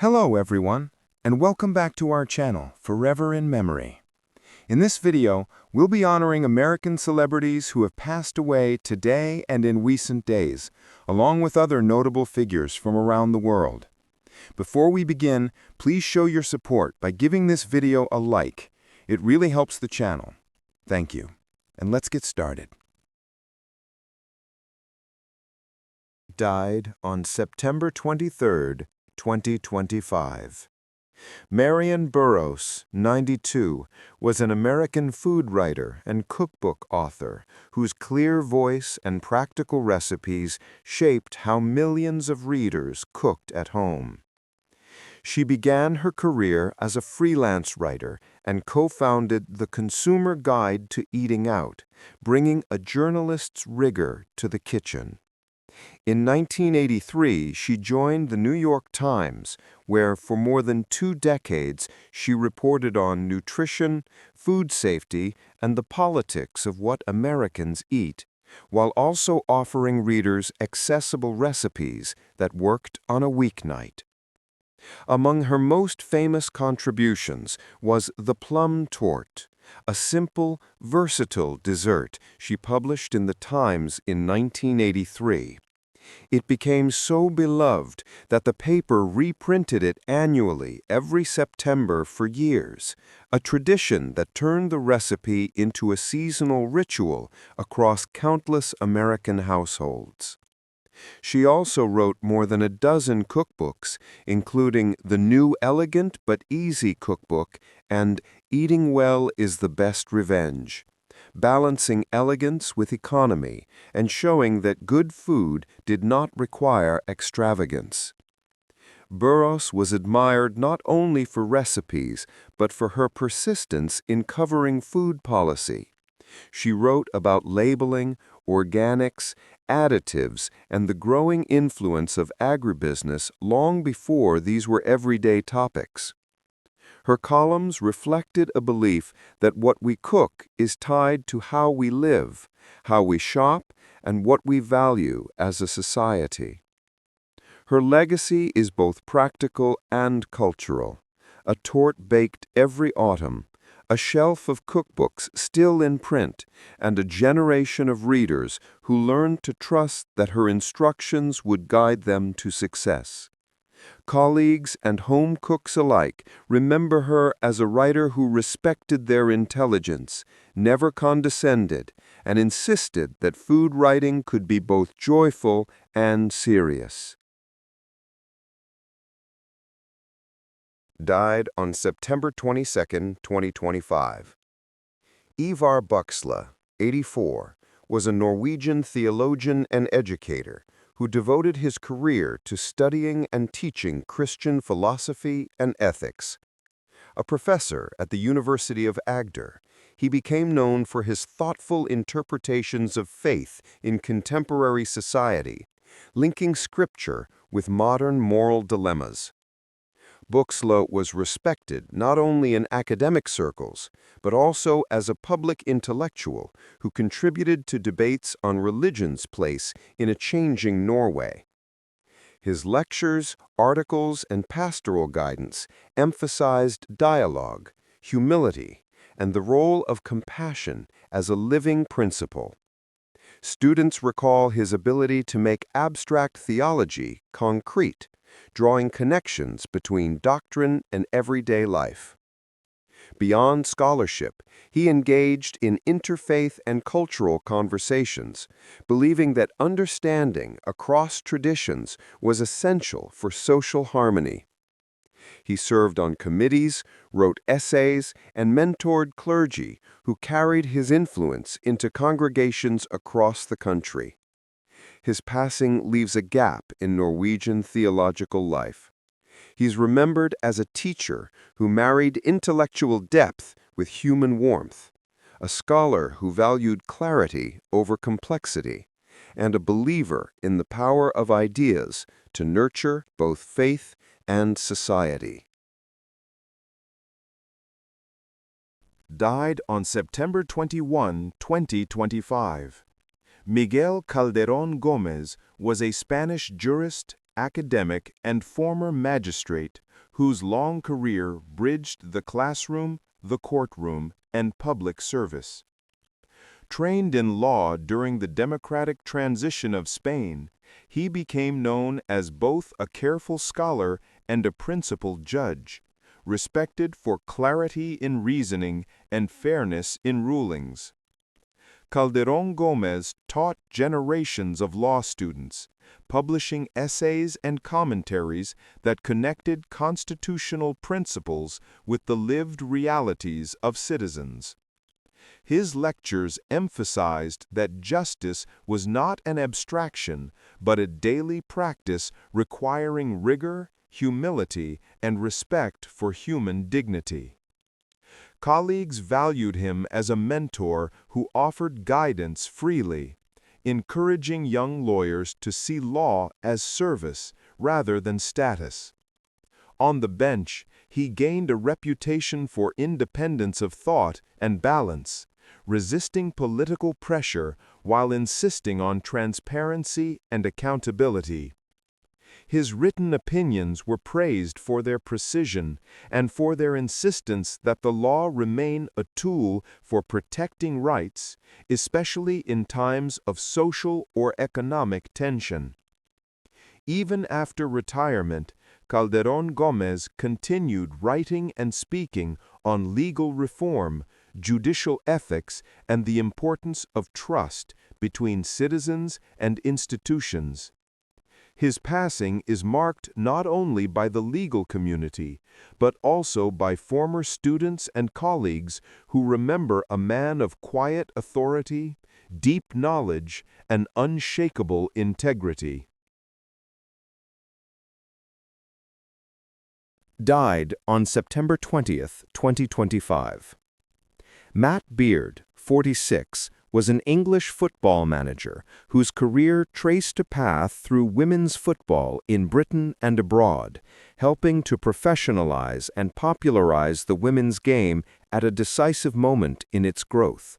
Hello everyone, and welcome back to our channel, Forever in Memory. In this video, we'll be honoring American celebrities who have passed away today and in recent days, along with other notable figures from around the world. Before we begin, please show your support by giving this video a like. It really helps the channel. Thank you. And let's get started. Died on September 23rd, 2025. Marian Burros, 92, was an American food writer and cookbook author whose clear voice and practical recipes shaped how millions of readers cooked at home. She began her career as a freelance writer and co-founded the Consumer Guide to Eating Out, bringing a journalist's rigor to the kitchen. In 1983, she joined the New York Times, where for more than 2 decades she reported on nutrition, food safety, and the politics of what Americans eat, while also offering readers accessible recipes that worked on a weeknight. Among her most famous contributions was the plum torte, a simple, versatile dessert she published in the Times in 1983. It became so beloved that the paper reprinted it annually every September for years, a tradition that turned the recipe into a seasonal ritual across countless American households. She also wrote more than a dozen cookbooks, including The New Elegant but Easy Cookbook and Eating Well is the Best Revenge, balancing elegance with economy and showing that good food did not require extravagance. Burros was admired not only for recipes, but for her persistence in covering food policy. She wrote about labeling, organics, additives, and the growing influence of agribusiness long before these were everyday topics. Her columns reflected a belief that what we cook is tied to how we live, how we shop, and what we value as a society. Her legacy is both practical and cultural. A torte baked every autumn, a shelf of cookbooks still in print, and a generation of readers who learned to trust that her instructions would guide them to success. Colleagues and home cooks alike remember her as a writer who respected their intelligence, never condescended, and insisted that food writing could be both joyful and serious. Died on September 22, 2025. Ivar Buxla, 84, was a Norwegian theologian and educator who devoted his career to studying and teaching Christian philosophy and ethics. A professor at the University of Agder, he became known for his thoughtful interpretations of faith in contemporary society, linking scripture with modern moral dilemmas. Buxla was respected not only in academic circles, but also as a public intellectual who contributed to debates on religion's place in a changing Norway. His lectures, articles, and pastoral guidance emphasized dialogue, humility, and the role of compassion as a living principle. Students recall his ability to make abstract theology concrete, drawing connections between doctrine and everyday life. Beyond scholarship, he engaged in interfaith and cultural conversations, believing that understanding across traditions was essential for social harmony. He served on committees, wrote essays, and mentored clergy who carried his influence into congregations across the country. His passing leaves a gap in Norwegian theological life. He's remembered as a teacher who married intellectual depth with human warmth, a scholar who valued clarity over complexity, and a believer in the power of ideas to nurture both faith and society. Died on September 21, 2025. Miguel Calderon Gomez was a Spanish jurist, academic and former magistrate whose long career bridged the classroom, the courtroom, and public service. Trained in law during the democratic transition of Spain, he became known as both a careful scholar and a principled judge, respected for clarity in reasoning and fairness in rulings. Calderon Gómez taught generations of law students, publishing essays and commentaries that connected constitutional principles with the lived realities of citizens. His lectures emphasized that justice was not an abstraction, but a daily practice requiring rigor, humility, and respect for human dignity. Colleagues valued him as a mentor who offered guidance freely, encouraging young lawyers to see law as service rather than status. On the bench, he gained a reputation for independence of thought and balance, resisting political pressure while insisting on transparency and accountability. His written opinions were praised for their precision and for their insistence that the law remain a tool for protecting rights, especially in times of social or economic tension. Even after retirement, Calderon Gómez continued writing and speaking on legal reform, judicial ethics, and the importance of trust between citizens and institutions. His passing is marked not only by the legal community, but also by former students and colleagues who remember a man of quiet authority, deep knowledge, and unshakable integrity. Died on September 20th, 2025. Matt Beard, 46, was an English football manager whose career traced a path through women's football in Britain and abroad, helping to professionalize and popularize the women's game at a decisive moment in its growth.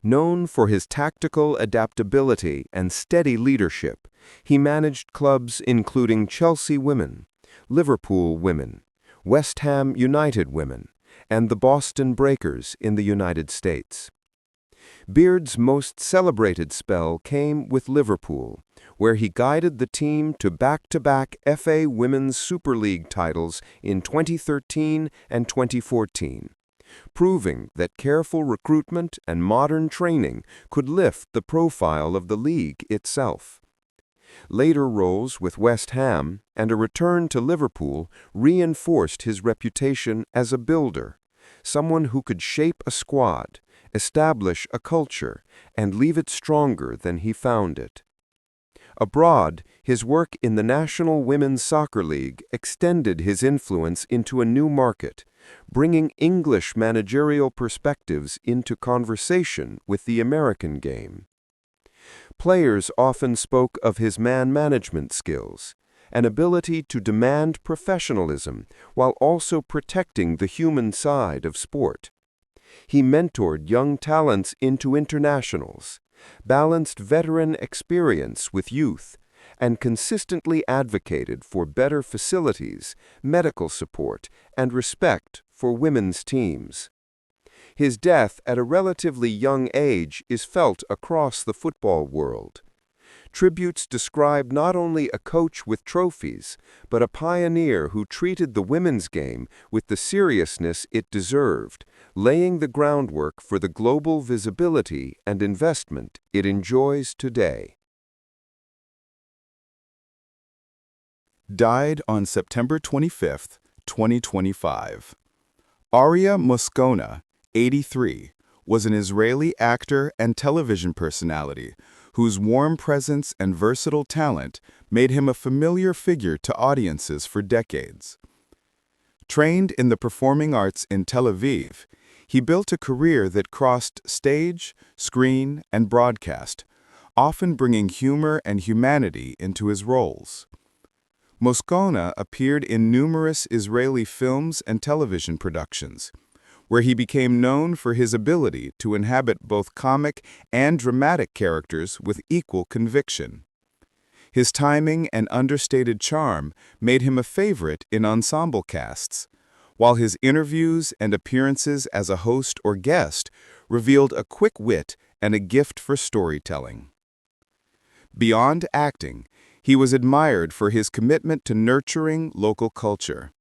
Known for his tactical adaptability and steady leadership, he managed clubs including Chelsea Women, Liverpool Women, West Ham United Women, and the Boston Breakers in the United States. Beard's most celebrated spell came with Liverpool, where he guided the team to back-to-back FA Women's Super League titles in 2013 and 2014, proving that careful recruitment and modern training could lift the profile of the league itself. Later roles with West Ham and a return to Liverpool reinforced his reputation as a builder, someone who could shape a squad, establish a culture, and leave it stronger than he found it. Abroad, his work in the National Women's Soccer League extended his influence into a new market, bringing English managerial perspectives into conversation with the American game. Players often spoke of his man-management skills, an ability to demand professionalism while also protecting the human side of sport. He mentored young talents into internationals, balanced veteran experience with youth, and consistently advocated for better facilities, medical support, and respect for women's teams. His death at a relatively young age is felt across the football world. Tributes describe not only a coach with trophies, but a pioneer who treated the women's game with the seriousness it deserved, laying the groundwork for the global visibility and investment it enjoys today. Died on September 25, 2025. Arya Muscona, 83, was an Israeli actor and television personality whose warm presence and versatile talent made him a familiar figure to audiences for decades. Trained in the performing arts in Tel Aviv, he built a career that crossed stage, screen, and broadcast, often bringing humor and humanity into his roles. Muscona appeared in numerous Israeli films and television productions, where he became known for his ability to inhabit both comic and dramatic characters with equal conviction. His timing and understated charm made him a favorite in ensemble casts, while his interviews and appearances as a host or guest revealed a quick wit and a gift for storytelling. Beyond acting, he was admired for his commitment to nurturing local culture.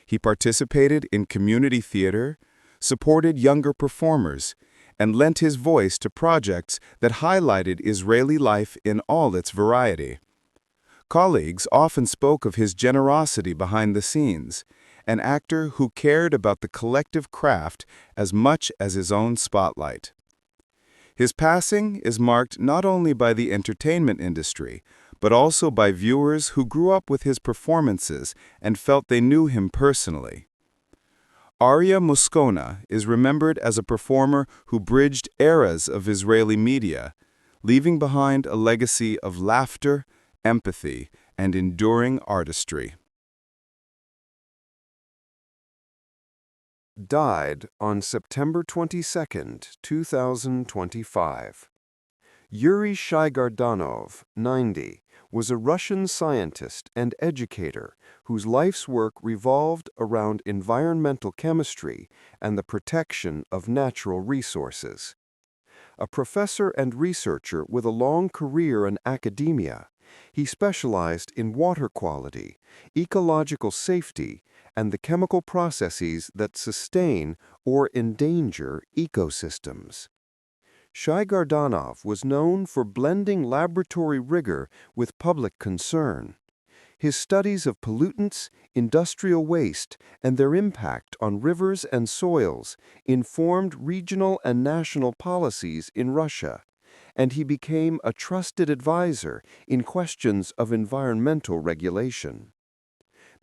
He participated in community theater, supported younger performers, and lent his voice to projects that highlighted Israeli life in all its variety. Colleagues often spoke of his generosity behind the scenes, an actor who cared about the collective craft as much as his own spotlight. His passing is marked not only by the entertainment industry, but also by viewers who grew up with his performances and felt they knew him personally. Arya Muscona is remembered as a performer who bridged eras of Israeli media, leaving behind a legacy of laughter, empathy, and enduring artistry. Died on September 22, 2025. Yuri Shyardanov, 90, was a Russian scientist and educator whose life's work revolved around environmental chemistry and the protection of natural resources. A professor and researcher with a long career in academia, he specialized in water quality, ecological safety, and the chemical processes that sustain or endanger ecosystems. Shyardanov was known for blending laboratory rigor with public concern. His studies of pollutants, industrial waste, and their impact on rivers and soils informed regional and national policies in Russia, and he became a trusted advisor in questions of environmental regulation.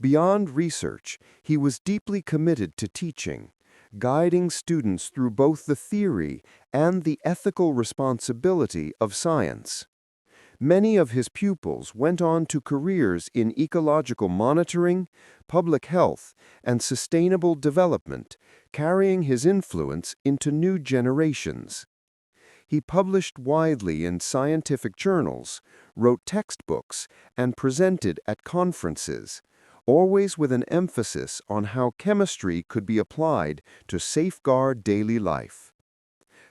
Beyond research, he was deeply committed to teaching, guiding students through both the theory and the ethical responsibility of science. Many of his pupils went on to careers in ecological monitoring, public health, and sustainable development, carrying his influence into new generations. He published widely in scientific journals, wrote textbooks, and presented at conferences, always with an emphasis on how chemistry could be applied to safeguard daily life.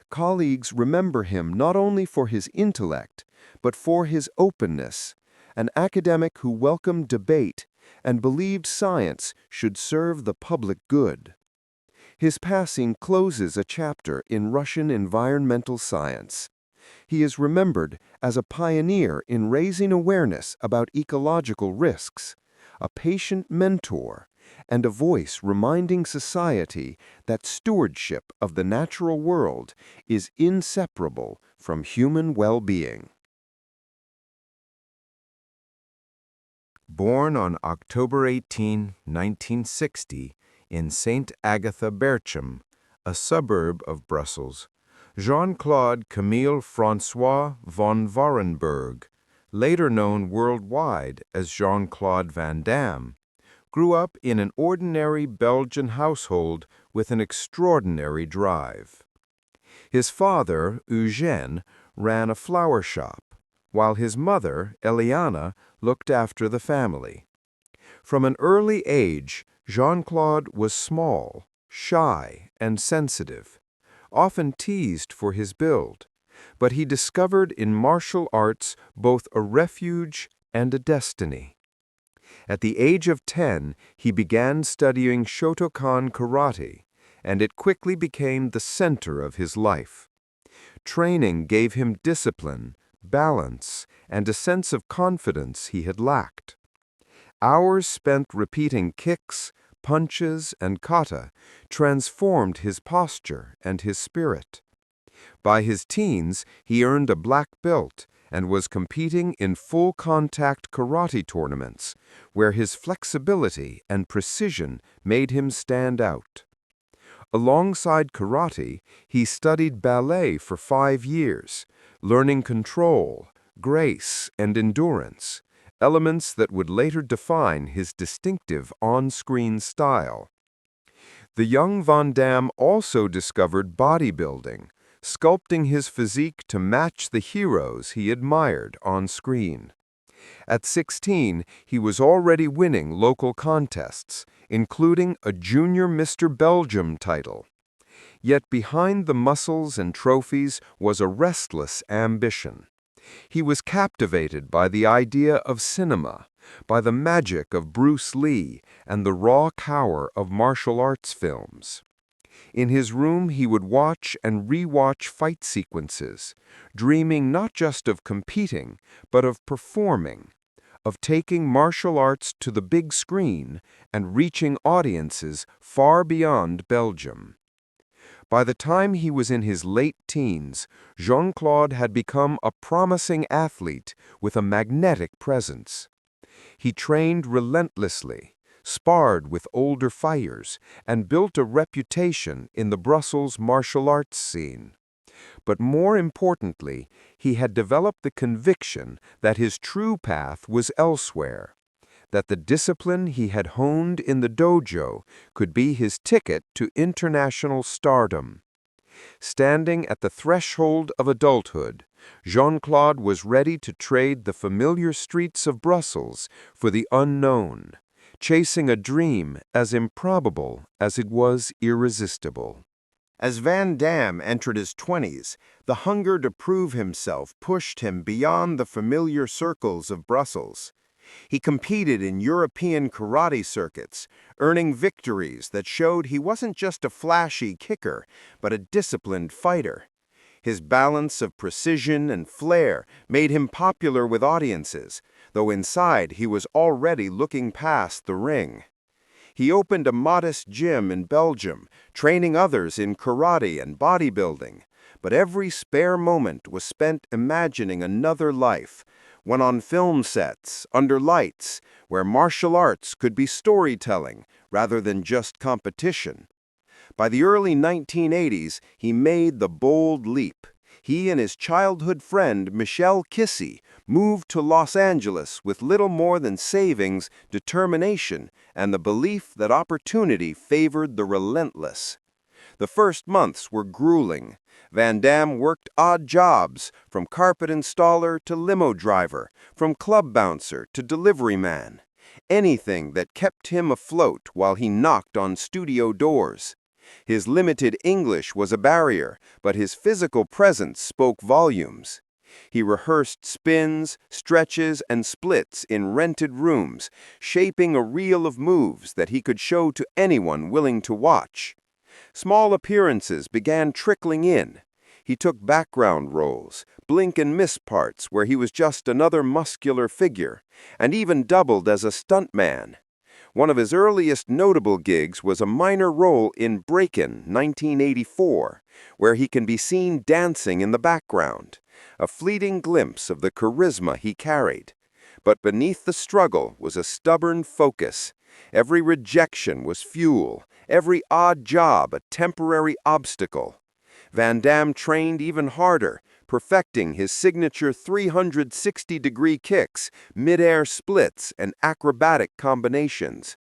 Colleagues remember him not only for his intellect, but for his openness, an academic who welcomed debate and believed science should serve the public good. His passing closes a chapter in Russian environmental science. He is remembered as a pioneer in raising awareness about ecological risks, a patient mentor, and a voice reminding society that stewardship of the natural world is inseparable from human well-being. Born on October 18, 1960, in St. Agatha Berchem, a suburb of Brussels, Jean-Claude Camille François von Warenberg, later known worldwide as Jean-Claude Van Damme, grew up in an ordinary Belgian household with an extraordinary drive. His father, Eugène, ran a flower shop, while his mother, Eliana, looked after the family. From an early age, Jean-Claude was small, shy, and sensitive, often teased for his build, but he discovered in martial arts both a refuge and a destiny. At the age of 10, he began studying Shotokan karate, and it quickly became the center of his life. Training gave him discipline, balance, and a sense of confidence he had lacked. Hours spent repeating kicks, punches, and kata transformed his posture and his spirit. By his teens, he earned a black belt and was competing in full-contact karate tournaments, where his flexibility and precision made him stand out. Alongside karate, he studied ballet for 5 years, learning control, grace, and endurance, elements that would later define his distinctive on-screen style. The young Van Damme also discovered bodybuilding, sculpting his physique to match the heroes he admired on screen. At 16, he was already winning local contests, including a Junior Mr. Belgium title. Yet behind the muscles and trophies was a restless ambition. He was captivated by the idea of cinema, by the magic of Bruce Lee and the raw power of martial arts films. In his room, he would watch and re-watch fight sequences, dreaming not just of competing, but of performing, of taking martial arts to the big screen and reaching audiences far beyond Belgium. By the time he was in his late teens, Jean-Claude had become a promising athlete with a magnetic presence. He trained relentlessly, sparred with older fighters, and built a reputation in the Brussels martial arts scene. But more importantly, he had developed the conviction that his true path was elsewhere, that the discipline he had honed in the dojo could be his ticket to international stardom. Standing at the threshold of adulthood, Jean-Claude was ready to trade the familiar streets of Brussels for the unknown, chasing a dream as improbable as it was irresistible. As Van Damme entered his 20s, the hunger to prove himself pushed him beyond the familiar circles of Brussels. He competed in European karate circuits, earning victories that showed he wasn't just a flashy kicker, but a disciplined fighter. His balance of precision and flair made him popular with audiences, though inside he was already looking past the ring. He opened a modest gym in Belgium, training others in karate and bodybuilding, but every spare moment was spent imagining another life, one on film sets, under lights, where martial arts could be storytelling rather than just competition. By the early 1980s, he made the bold leap. He and his childhood friend, Michel Kissy, moved to Los Angeles with little more than savings, determination, and the belief that opportunity favored the relentless. The first months were grueling. Van Damme worked odd jobs, from carpet installer to limo driver, from club bouncer to delivery man. Anything that kept him afloat while he knocked on studio doors. His limited English was a barrier, but his physical presence spoke volumes. He rehearsed spins, stretches, and splits in rented rooms, shaping a reel of moves that he could show to anyone willing to watch. Small appearances began trickling in. He took background roles, blink and miss parts where he was just another muscular figure, and even doubled as a stuntman. One of his earliest notable gigs was a minor role in Breakin' 1984, where he can be seen dancing in the background, a fleeting glimpse of the charisma he carried. But beneath the struggle was a stubborn focus. Every rejection was fuel, every odd job a temporary obstacle. Van Damme trained even harder, perfecting his signature 360-degree kicks, mid-air splits, and acrobatic combinations.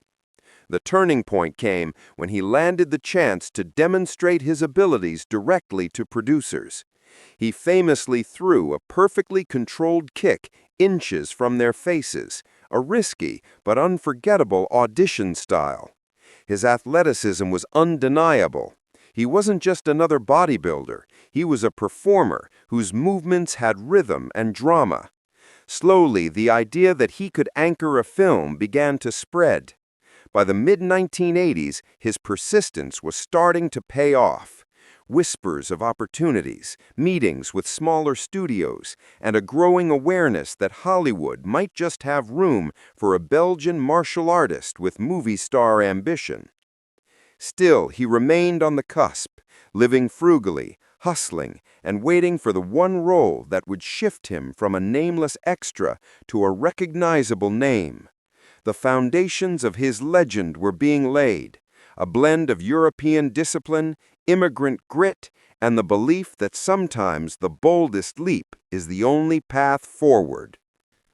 The turning point came when he landed the chance to demonstrate his abilities directly to producers. He famously threw a perfectly controlled kick inches from their faces, a risky but unforgettable audition style. His athleticism was undeniable. He wasn't just another bodybuilder, he was a performer whose movements had rhythm and drama. Slowly, the idea that he could anchor a film began to spread. By the mid-1980s, his persistence was starting to pay off. Whispers of opportunities, meetings with smaller studios, and a growing awareness that Hollywood might just have room for a Belgian martial artist with movie star ambition. Still, he remained on the cusp, living frugally, hustling, and waiting for the one role that would shift him from a nameless extra to a recognizable name. The foundations of his legend were being laid, a blend of European discipline, immigrant grit, and the belief that sometimes the boldest leap is the only path forward.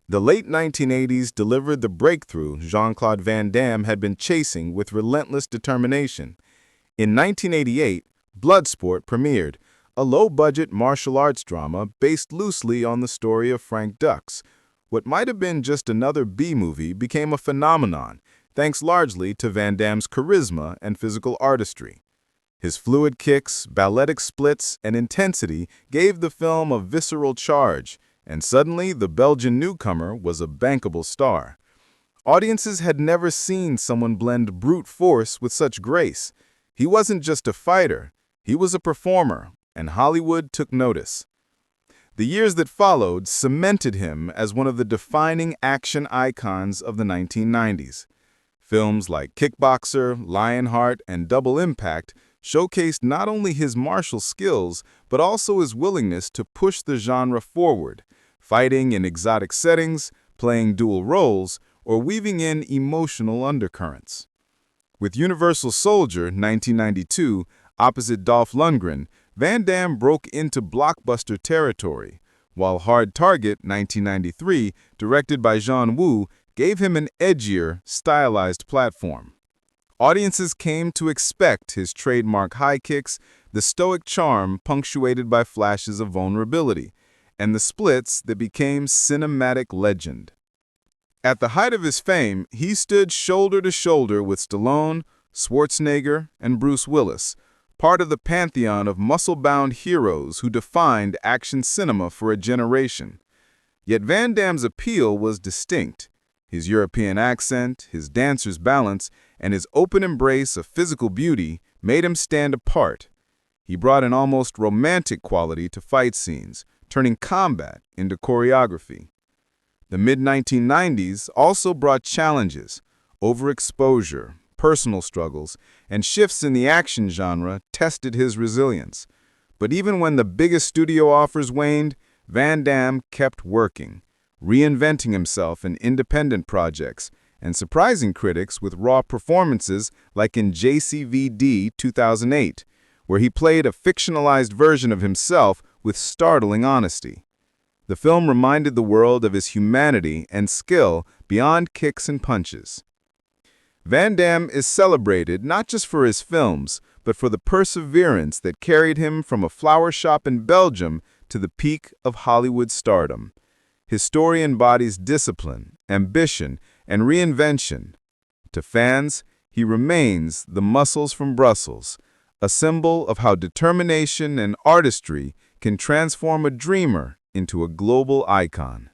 The late 1980s delivered the breakthrough Jean-Claude Van Damme had been chasing with relentless determination. In 1988, Bloodsport premiered, a low-budget martial arts drama based loosely on the story of Frank Dux, What might have been just another B-movie became a phenomenon, thanks largely to Van Damme's charisma and physical artistry. His fluid kicks, balletic splits, and intensity gave the film a visceral charge, and suddenly the Belgian newcomer was a bankable star. Audiences had never seen someone blend brute force with such grace. He wasn't just a fighter, he was a performer, and Hollywood took notice. The years that followed cemented him as one of the defining action icons of the 1990s. Films like Kickboxer, Lionheart, and Double Impact showcased not only his martial skills, but also his willingness to push the genre forward, fighting in exotic settings, playing dual roles, or weaving in emotional undercurrents. With Universal Soldier, 1992, opposite Dolph Lundgren, Van Damme broke into blockbuster territory, while Hard Target, 1993, directed by John Woo, gave him an edgier, stylized platform. Audiences came to expect his trademark high kicks, the stoic charm punctuated by flashes of vulnerability, and the splits that became cinematic legend. At the height of his fame, he stood shoulder to shoulder with Stallone, Schwarzenegger, and Bruce Willis, part of the pantheon of muscle-bound heroes who defined action cinema for a generation. Yet Van Damme's appeal was distinct. His European accent, his dancer's balance, and his open embrace of physical beauty made him stand apart. He brought an almost romantic quality to fight scenes, turning combat into choreography. The mid-1990s also brought challenges. Overexposure, personal struggles, and shifts in the action genre tested his resilience. But even when the biggest studio offers waned, Van Damme kept working, reinventing himself in independent projects, and surprising critics with raw performances like in JCVD 2008, where he played a fictionalized version of himself with startling honesty. The film reminded the world of his humanity and skill beyond kicks and punches. Van Damme is celebrated not just for his films, but for the perseverance that carried him from a flower shop in Belgium to the peak of Hollywood stardom. His story embodies discipline, ambition, and reinvention. To fans, he remains the muscles from Brussels, a symbol of how determination and artistry can transform a dreamer into a global icon.